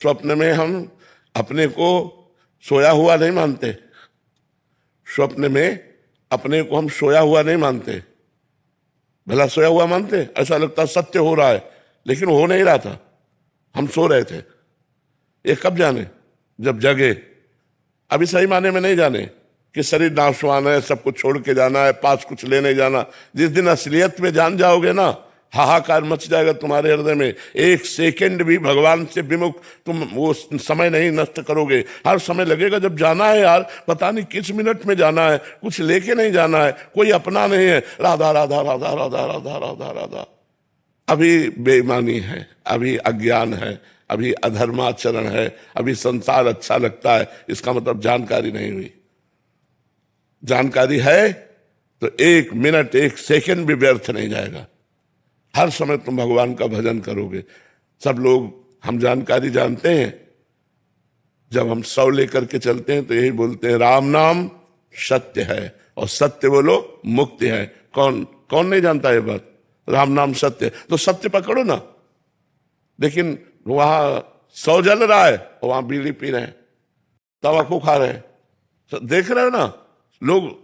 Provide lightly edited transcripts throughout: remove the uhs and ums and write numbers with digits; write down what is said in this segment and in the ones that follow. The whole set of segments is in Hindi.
स्वप्न में हम अपने को सोया हुआ नहीं मानते, स्वप्न में अपने को हम सोया हुआ नहीं मानते। भला सोया हुआ मानते, ऐसा लगता सत्य हो रहा है, लेकिन हो नहीं रहा था, हम सो रहे थे। ये कब जाने? जब जगे। अभी सही माने में नहीं जाने कि शरीर नाशवान है, सब कुछ छोड़ के जाना है, पास कुछ ले नहीं जाना। जिस दिन असलियत में जान जाओगे ना, हाहाकार मच जाएगा तुम्हारे हृदय में। एक सेकंड भी भगवान से विमुख तुम वो समय नहीं नष्ट करोगे। हर समय लगेगा जब जाना है यार, पता नहीं किस मिनट में जाना है, कुछ लेके नहीं जाना है, कोई अपना नहीं है। राधा राधा राधा राधा राधा राधा राधा। अभी बेईमानी है, अभी अज्ञान है, अभी अधर्माचरण है, अभी संसार अच्छा लगता है। इसका मतलब जानकारी नहीं हुई। जानकारी है तो एक मिनट एक सेकंड भी व्यर्थ नहीं जाएगा। हर समय तुम भगवान का भजन करोगे। सब लोग हम जानकारी जानते हैं, जब हम 100 लेकर के चलते हैं तो यही बोलते हैं राम नाम सत्य है, और सत्य बोलो मुक्ति है। कौन कौन नहीं जानता ये बात? राम नाम सत्य। तो सत्य पकड़ो ना। लेकिन वहां 100 जल रहा है और वहां बीड़ी पी रहे हैं, तंबाकू खा रहे हैं। देख रहे हो ना, लोग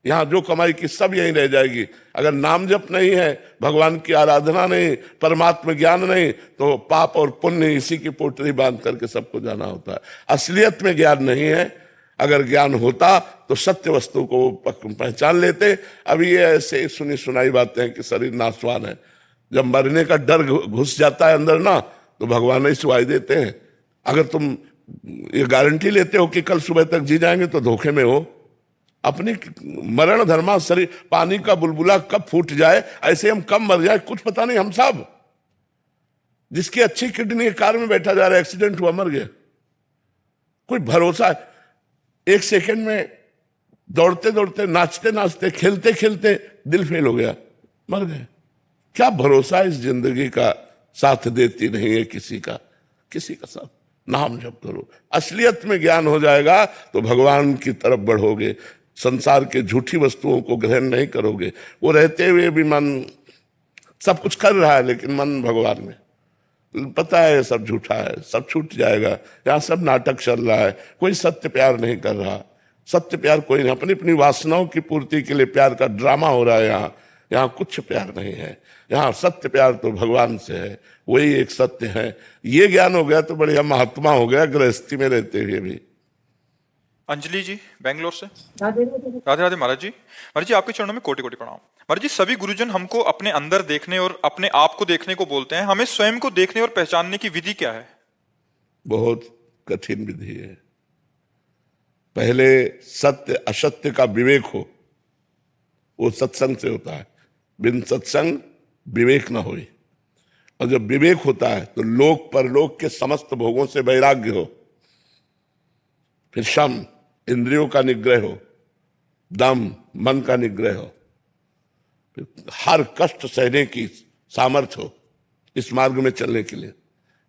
यहां जो कमाई की सब यहीं रह जाएगी। अगर नाम जप नहीं है, भगवान की आराधना नहीं, परमात्मा ज्ञान नहीं, तो पाप और पुण्य इसी की पोटली बांध करके सबको जाना होता है। असलियत में ज्ञान नहीं है। अगर ज्ञान होता तो सत्य वस्तु को पहचान लेते। अभी ये ऐसे सुनी सुनाई बातें हैं कि शरीर नाशवान है। जब मरने का डर घुस जाता है अंदर ना, तो भगवान ही सुनाई देते हैं। अगर तुम ये गारंटी लेते हो कि कल सुबह तक जी जाएंगे, तो धोखे में हो। अपनी मरण धर्मा शरीर, पानी का बुलबुला कब फूट जाए, ऐसे हम कब मर जाए कुछ पता नहीं। हम सब, जिसकी अच्छी किडनी कार में बैठा जा रहा है, एक्सीडेंट हुआ मर गया, कोई भरोसा है? एक सेकंड में दौड़ते दौड़ते, नाचते नाचते, खेलते खेलते दिल फेल हो गया, मर गए। क्या भरोसा इस जिंदगी का साथ देती नहीं है किसी का, किसी का साथ। नाम जप करो, असलियत में ज्ञान हो जाएगा तो भगवान की तरफ बढ़ोगे। संसार के झूठी वस्तुओं को ग्रहण नहीं करोगे। वो रहते हुए भी मन सब कुछ कर रहा है, लेकिन मन भगवान में। पता है सब झूठा है, सब छूट जाएगा। यहाँ सब नाटक चल रहा है, कोई सत्य प्यार नहीं कर रहा। सत्य प्यार कोई नहीं, अपनी अपनी वासनाओं की पूर्ति के लिए प्यार का ड्रामा हो रहा है। यहाँ कुछ प्यार नहीं है। यहाँ सत्य प्यार तो भगवान से है, वही एक सत्य है। ये ज्ञान हो गया तो बढ़िया महात्मा हो गया, गृहस्थी में रहते हुए भी। अंजलि जी बेंगलोर से। राधे राधे महाराज जी। महाराज जी आपके चरणों में कोटि कोटि प्रणाम। महाराज जी सभी गुरुजन हमको अपने अंदर देखने और अपने आप को देखने को बोलते हैं, हमें स्वयं को देखने और पहचानने की विधि क्या है? बहुत कठिन विधि है। पहले सत्य असत्य का विवेक हो, वो सत्संग से होता है। बिन सत्संग विवेक न होई। और जब विवेक होता है तो लोक परलोक के समस्त भोगों से वैराग्य हो। फिर शम, इंद्रियों का निग्रह हो। दम, मन का निग्रह हो। फिर हर कष्ट सहने की सामर्थ्य हो इस मार्ग में चलने के लिए।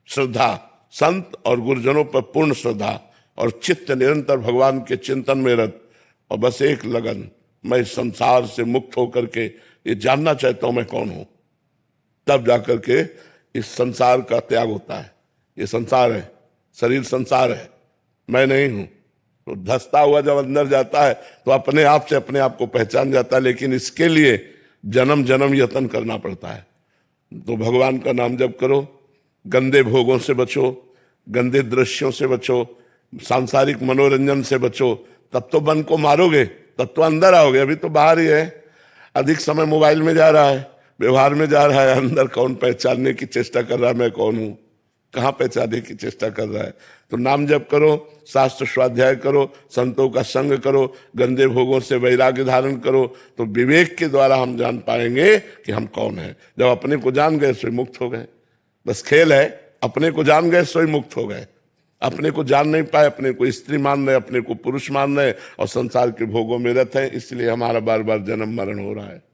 श्रद्धा, संत और गुरुजनों पर पूर्ण श्रद्धा, और चित्त निरंतर भगवान के चिंतन में रत, और बस एक लगन, मैं संसार से मुक्त होकर के ये जानना चाहता हूं मैं कौन हूं। तब जाकर के इस संसार का त्याग होता है। ये संसार है, शरीर संसार है, मैं नहीं हूं। तो धंसता हुआ जब अंदर जाता है तो अपने आप से अपने आप को पहचान जाता है। लेकिन इसके लिए जन्म जन्म यत्न करना पड़ता है। तो भगवान का नाम जप करो, गंदे भोगों से बचो, गंदे दृश्यों से बचो, सांसारिक मनोरंजन से बचो। तब तो मन को मारोगे, तब तो अंदर आओगे। अभी तो बाहर ही है। अधिक समय मोबाइल में जा रहा है, व्यवहार में जा रहा है। अंदर कौन पहचानने की चेष्टा कर रहा है मैं कौन हूं? कहाँ पहचानने की चेष्टा कर रहा है? तो नाम जप करो, शास्त्र स्वाध्याय करो, संतों का संग करो, गंदे भोगों से वैराग्य धारण करो। तो विवेक के द्वारा हम जान पाएंगे कि हम कौन है। जब अपने को जान गए सोई मुक्त हो गए। बस खेल है, अपने को जान गए सोई मुक्त हो गए। अपने को जान नहीं पाए, अपने को स्त्री मान रहे, अपने को पुरुष मान रहे, और संसार के भोगों में रत है। इसलिए हमारा बार बार जन्म मरण हो रहा है।